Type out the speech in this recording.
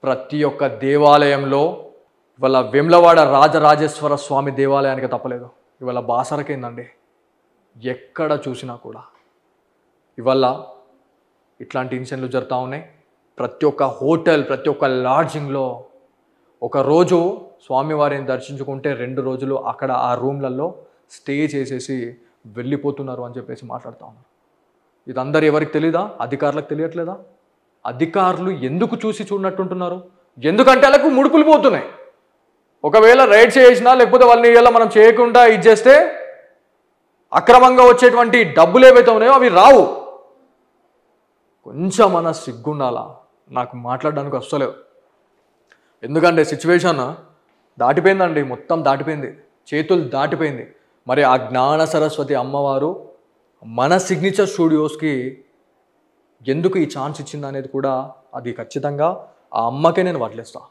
ప్రతి ఒక్క దేవాలయంలో ఇవాళ వేములవాడ రాజరాజేశ్వర స్వామి దేవాలయానికి తప్పలేదు. ఇవాళ బాసరకేందండి, ఎక్కడ చూసినా కూడా ఇవాళ ఇట్లాంటి ఇన్సిడెంట్లు జరుగుతూ ఉన్నాయి. ప్రతి ఒక్క హోటల్, ప్రతి ఒక్క లాడ్జింగ్లో ఒకరోజు స్వామివారిని దర్శించుకుంటే 2 రోజులు అక్కడ ఆ రూమ్లలో స్టే చేసేసి వెళ్ళిపోతున్నారు అని చెప్పేసి మాట్లాడుతూ ఉన్నారు. ఇది అందరు ఎవరికి తెలీదా? అధికారులకు తెలియట్లేదా? అధికారులు ఎందుకు చూసి చూడనట్టుంటున్నారు? ఎందుకంటే వాళ్ళకు ముడుపులు పోతున్నాయి. ఒకవేళ రైడ్ చేసినా లేకపోతే వాళ్ళని ఇలా మనం చేయకుండా ఇచ్చేస్తే అక్రమంగా వచ్చేటువంటి డబ్బులు ఏవైతే ఉన్నాయో అవి రావు. కొంచెం మన సిగ్గుండాలా? నాకు మాట్లాడడానికి వస్తలేదు. ఎందుకంటే సిచ్యువేషన్ దాటిపోయిందండి, మొత్తం దాటిపోయింది, చేతులు దాటిపోయింది. మరి ఆ జ్ఞాన సరస్వతి అమ్మవారు మన సిగ్నేచర్ స్టూడియోస్కి ఎందుకు ఈ ఛాన్స్ ఇచ్చింది అనేది కూడా అది ఖచ్చితంగా ఆ అమ్మకే నేను వదిలేస్తాను.